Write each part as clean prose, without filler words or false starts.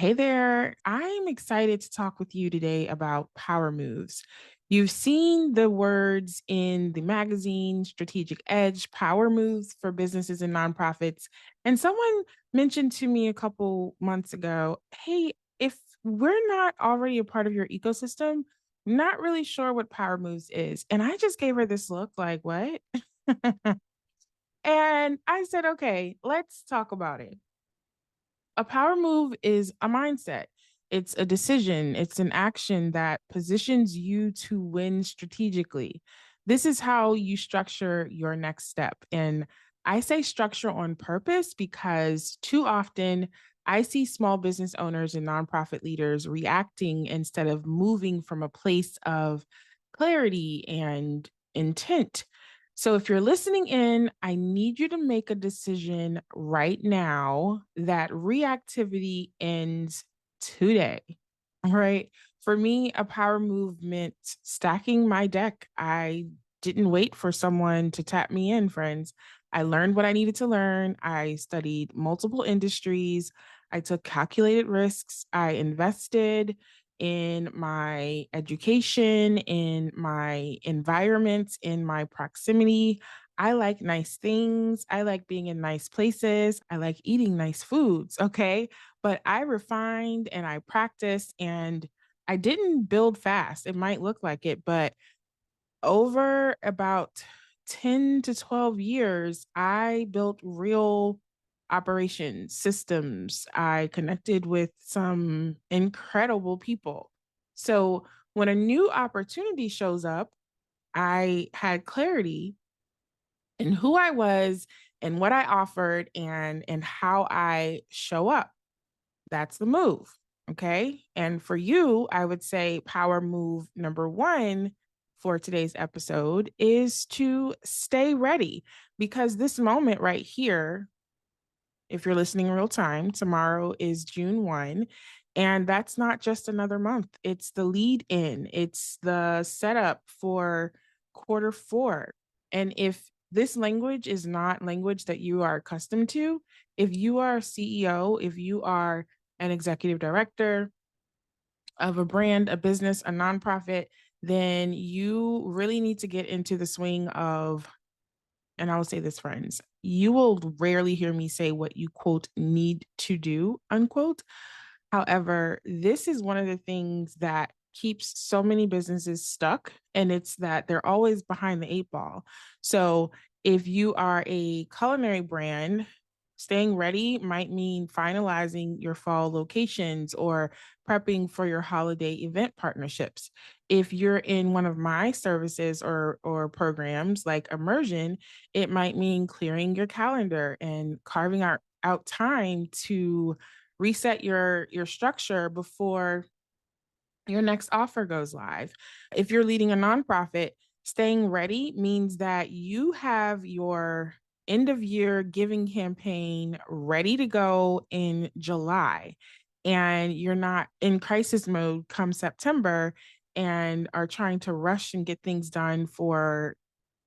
Hey there. I'm excited to talk with you today about power moves. You've seen the words in the magazine Strategic Edge, power moves for businesses and nonprofits. And someone mentioned to me a couple months ago, hey, if we're not already a part of your ecosystem, not really sure what power moves is. And I just gave her this look like, what? And I said, okay, let's talk about it. A power move is a mindset. It's a decision, it's an action that positions you to win strategically. This is how you structure your next step. And I say structure on purpose because too often I see small business owners and nonprofit leaders reacting instead of moving from a place of clarity and intent. So if you're listening in, I need you to make a decision right now that reactivity ends today. All right. For me, a power movement stacking my deck. I didn't wait for someone to tap me in, friends. I learned what I needed to learn. I studied multiple industries. I took calculated risks. I invested in my education, in my environment, in my proximity. I like nice things. I like being in nice places. I like eating nice foods. Okay. But I refined and I practiced and I didn't build fast. It might look like it, but over about 10 to 12 years, I built real operations, systems. I connected with some incredible people. So when a new opportunity shows up, I had clarity in who I was and what I offered and how I show up. That's the move. Okay. And for you, I would say power move number one for today's episode is to stay ready because this moment right here, if you're listening in real time, tomorrow is June 1. And that's not just another month, it's the lead in, it's the setup for quarter 4. And if this language is not language that you are accustomed to, if you are a CEO, if you are an executive director of a brand, a business, a nonprofit, then you really need to get into the swing of, and I will say this, friends, you will rarely hear me say what you quote need to do, unquote. However, this is one of the things that keeps so many businesses stuck, and it's that they're always behind the 8 ball. So if you are a culinary brand, staying ready might mean finalizing your fall locations or prepping for your holiday event partnerships. If you're in one of my services or programs like immersion, it might mean clearing your calendar and carving out time to reset your structure before your next offer goes live. If you're leading a nonprofit, staying ready means that you have your end of year giving campaign ready to go in July and you're not in crisis mode come September and are trying to rush and get things done for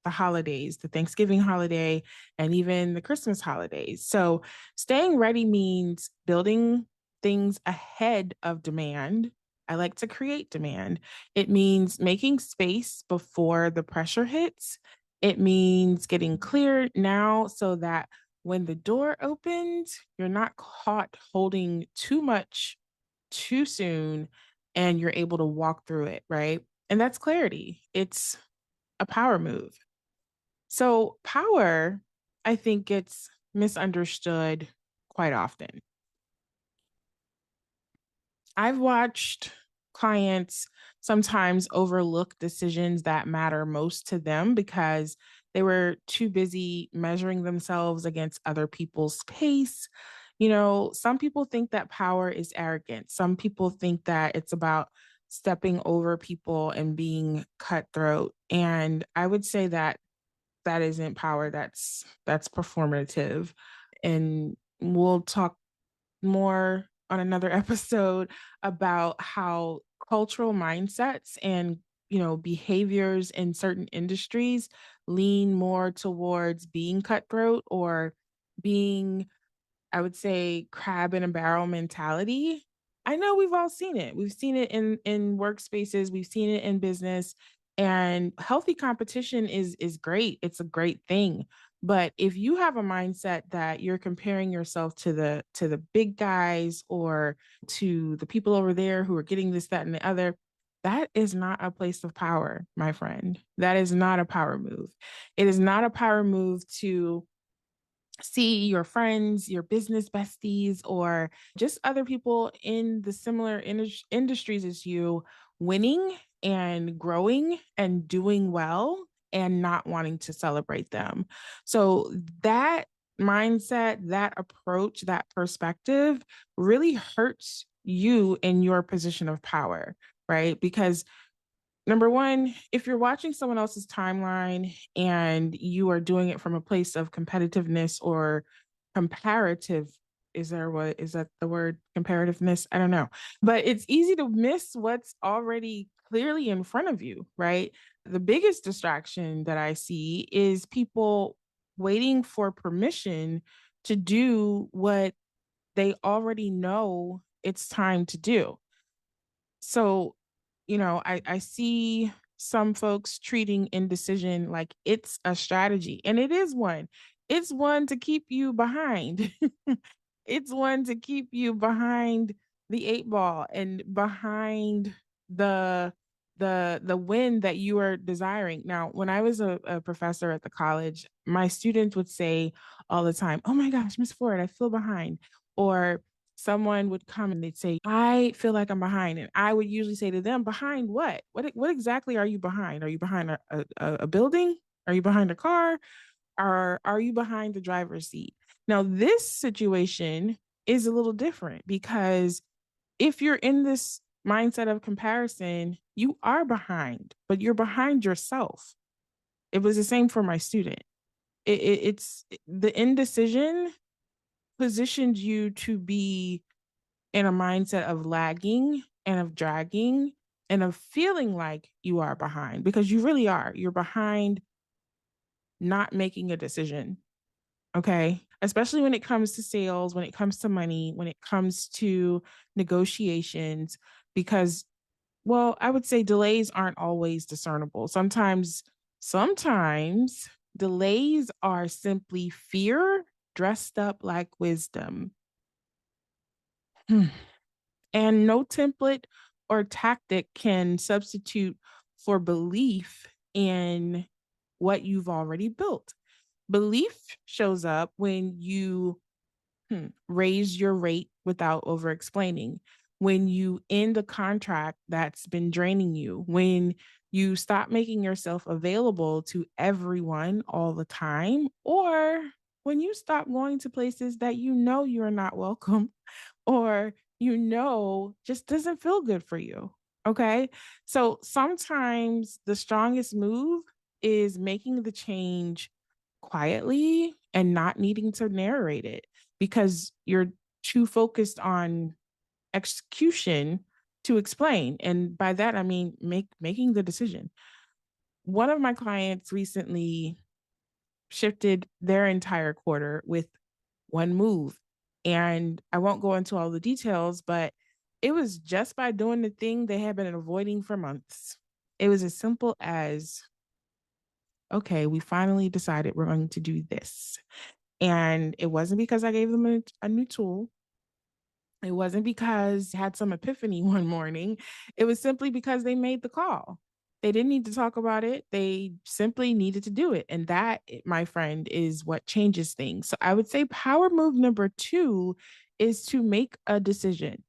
the holidays, the Thanksgiving holiday, and even the Christmas holidays. So, staying ready means building things ahead of demand. I like to create demand. It means making space before the pressure hits. It means getting clear now so that when the door opens, you're not caught holding too much too soon and you're able to walk through it, right? And that's clarity. It's a power move. So, power, I think, gets misunderstood quite often. I've watched clients sometimes overlook decisions that matter most to them because they were too busy measuring themselves against other people's pace. You know, some people think that power is arrogant. Some people think that it's about stepping over people and being cutthroat. And I would say that that isn't power, that's performative. And we'll talk more on another episode about how cultural mindsets and behaviors in certain industries lean more towards being cutthroat or being, I would say, crab in a barrel mentality. I know we've all seen it. We've seen it in workspaces, we've seen it in business, and healthy competition is great. It's a great thing. But if you have a mindset that you're comparing yourself to the big guys or to the people over there who are getting this, that, and the other, that is not a place of power, my friend. That is not a power move. It is not a power move to see your friends, your business besties, or just other people in the similar industries as you winning and growing and doing well and not wanting to celebrate them. So that mindset, that approach, that perspective really hurts you in your position of power, right? Because number one, if you're watching someone else's timeline and you are doing it from a place of competitiveness or comparative, is that the word comparativeness? I don't know. But it's easy to miss what's already clearly in front of you, right? The biggest distraction that I see is people waiting for permission to do what they already know it's time to do. So, I see some folks treating indecision like it's a strategy, and it is one. It's one to keep you behind. It's one to keep you behind the eight ball and behind the the win that you are desiring. Now, when I was a professor at the college, my students would say all the time, "Oh my gosh, Miss Ford, I feel behind." Or someone would come and they'd say, "I feel like I'm behind." And I would usually say to them, "Behind what? What exactly are you behind? Are you behind a building? Are you behind a car? Or are you behind the driver's seat?" Now, this situation is a little different because if you're in this mindset of comparison, you are behind, but you're behind yourself. It was the same for my student. It's the indecision positions you to be in a mindset of lagging and of dragging and of feeling like you are behind because you really are. You're behind not making a decision. Okay. Especially when it comes to sales, when it comes to money, when it comes to negotiations, because, well, I would say delays aren't always discernible. Sometimes delays are simply fear dressed up like wisdom. And no template or tactic can substitute for belief in what you've already built. Belief shows up when you raise your rate without over explaining, when you end a contract that's been draining you, when you stop making yourself available to everyone all the time, or when you stop going to places that you know you're not welcome or just doesn't feel good for you. Okay. So sometimes the strongest move is making the change quietly and not needing to narrate it because you're too focused on execution to explain. And by that, I mean making the decision. One of my clients recently shifted their entire quarter with one move. And I won't go into all the details, but it was just by doing the thing they had been avoiding for months. It was as simple as, okay, we finally decided we're going to do this. And it wasn't because I gave them a new tool. It wasn't because I had some epiphany one morning. It was simply because they made the call. They didn't need to talk about it. They simply needed to do it. And that, my friend, is what changes things. So I would say power move number two is to make a decision.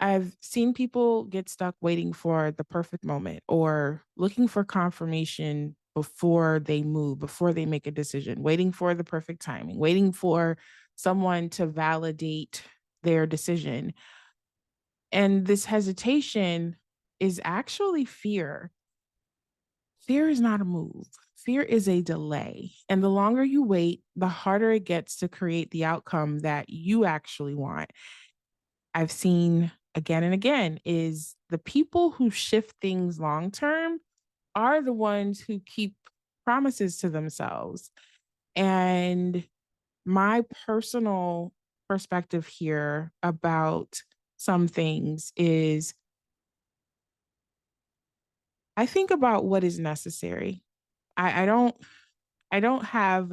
I've seen people get stuck waiting for the perfect moment or looking for confirmation before they move, before they make a decision, waiting for the perfect timing, waiting for someone to validate their decision. And this hesitation is actually fear. Fear is not a move. Fear is a delay. And the longer you wait, the harder it gets to create the outcome that you actually want. I've seen again and again is the people who shift things long term are the ones who keep promises to themselves. And my personal perspective here about some things is I think about what is necessary. I don't have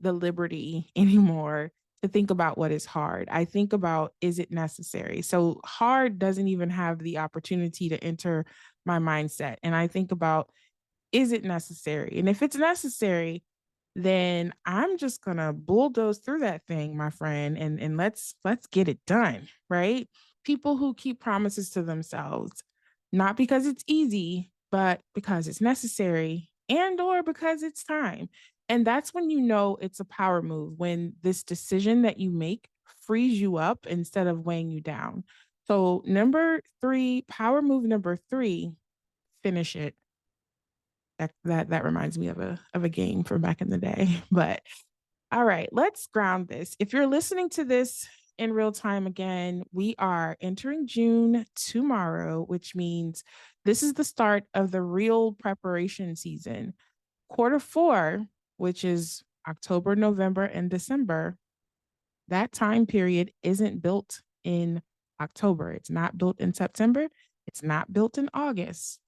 the liberty anymore to think about what is hard. I think about, is it necessary? So hard doesn't even have the opportunity to enter my mindset. And I think about, is it necessary? And if it's necessary, then I'm just gonna bulldoze through that thing, my friend, and let's get it done, right? People who keep promises to themselves, not because it's easy, but because it's necessary and or because it's time. And that's when you know it's a power move, when this decision that you make frees you up instead of weighing you down. So number three, power move number three, finish it. That reminds me of a game from back in the day. But all right, let's ground this. If you're listening to this in real time again, we are entering June tomorrow, which means this is the start of the real preparation season. Quarter four, which is October, November, and December, that time period isn't built in October. It's not built in September. It's not built in August.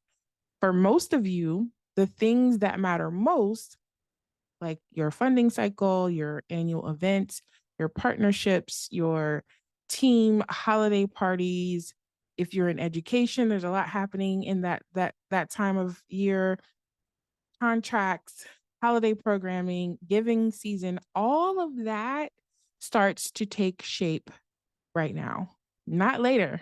For most of you, the things that matter most, like your funding cycle, your annual events, your partnerships, your team holiday parties. If you're in education, there's a lot happening in that time of year, contracts, holiday programming, giving season, all of that starts to take shape right now, not later.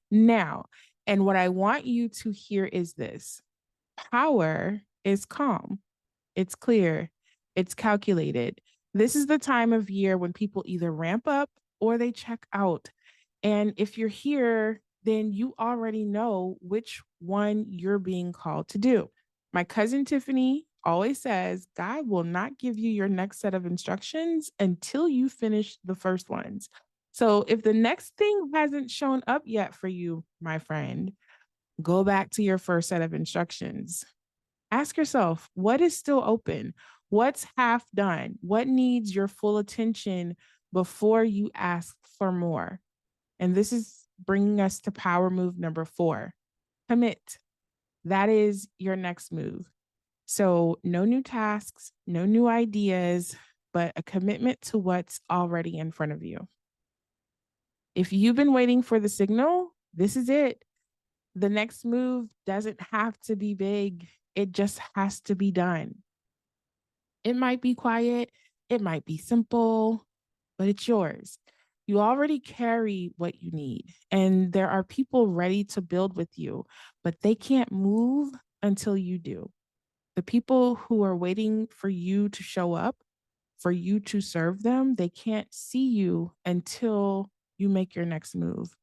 Now. And what I want you to hear is this: power is calm, it's clear, it's calculated. This is the time of year when people either ramp up or they check out. And if you're here, then you already know which one you're being called to do. My cousin Tiffany always says, God will not give you your next set of instructions until you finish the first ones. So if the next thing hasn't shown up yet for you, my friend, go back to your first set of instructions. Ask yourself, what is still open? What's half done? What needs your full attention before you ask for more? And this is bringing us to power move number four: commit. That is your next move. So, no new tasks, no new ideas, but a commitment to what's already in front of you. If you've been waiting for the signal, this is it. The next move doesn't have to be big, it just has to be done. It might be quiet, it might be simple, but it's yours. You already carry what you need, and there are people ready to build with you, but they can't move until you do. The people who are waiting for you to show up, for you to serve them, they can't see you until you make your next move.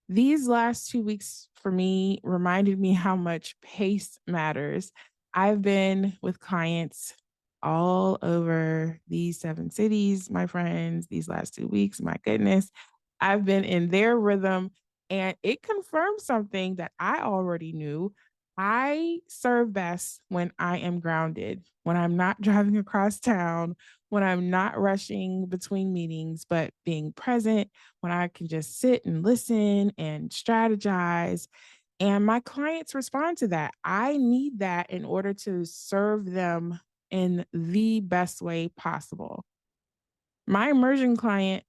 These last 2 weeks for me reminded me how much pace matters. I've been with clients all over these 7 cities, my friends, these last 2 weeks. My goodness, I've been in their rhythm, and it confirmed something that I already knew. I serve best when I am grounded, when I'm not driving across town, when I'm not rushing between meetings, but being present, when I can just sit and listen and strategize. And my clients respond to that. I need that in order to serve them in the best way possible. My immersion client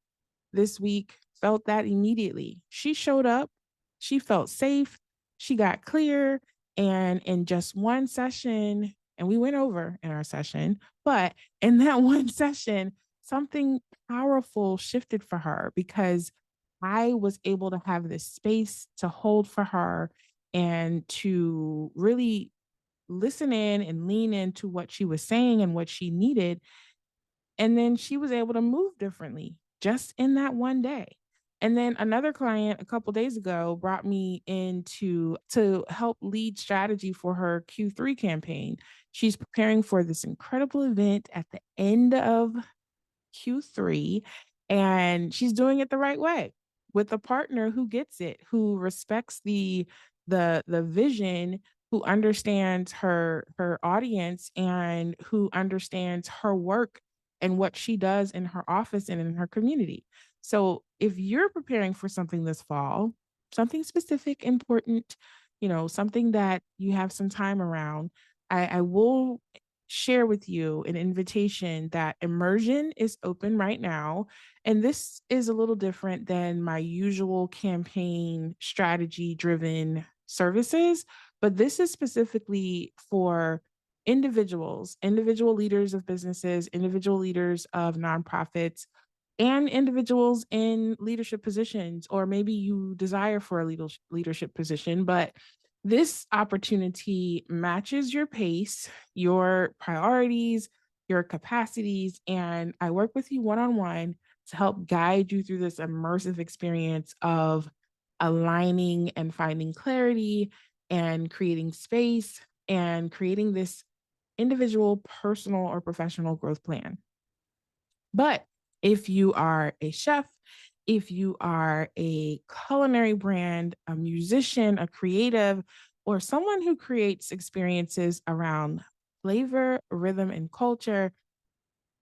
this week felt that immediately. She showed up, she felt safe, she got clear, and in just one session, and we went over in our session, but in that one session, something powerful shifted for her because I was able to have this space to hold for her and to really listen in and lean into what she was saying and what she needed. And then she was able to move differently just in that one day. And then another client a couple days ago brought me in to help lead strategy for her Q3 campaign. She's preparing for this incredible event at the end of Q3, and she's doing it the right way with a partner who gets it, who respects the vision, who understands her audience, and who understands her work and what she does in her office and in her community. So if you're preparing for something this fall, something specific, important, something that you have some time around, I will share with you an invitation that immersion is open right now. And this is a little different than my usual campaign strategy driven services, but this is specifically for individuals, individual leaders of businesses, individual leaders of nonprofits, and individuals in leadership positions, or maybe you desire for a leadership position, but this opportunity matches your pace, your priorities, your capacities, and I work with you one on one to help guide you through this immersive experience of aligning and finding clarity and creating space and creating this individual, personal, or professional growth plan. But if you are a chef, if you are a culinary brand, a musician, a creative, or someone who creates experiences around flavor, rhythm, and culture,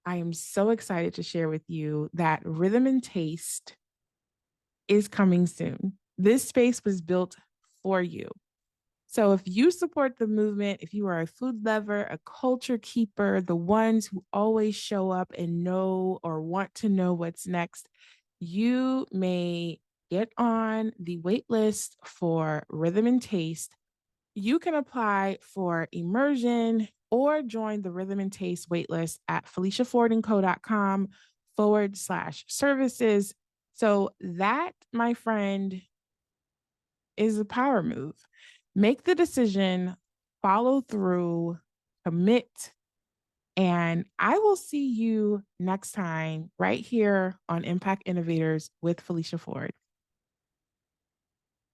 I am so excited to share with you that Rhythm and Taste is coming soon. This space was built for you. So if you support the movement, if you are a food lover, a culture keeper, the ones who always show up and know or want to know what's next, you may get on the wait list for Rhythm and Taste. You can apply for immersion or join the Rhythm and Taste waitlist at FeliciaFordandCo.com/services. So that, my friend, is a power move. Make the decision, follow through, commit, and I will see you next time right here on Impact Innovators with Felicia Ford.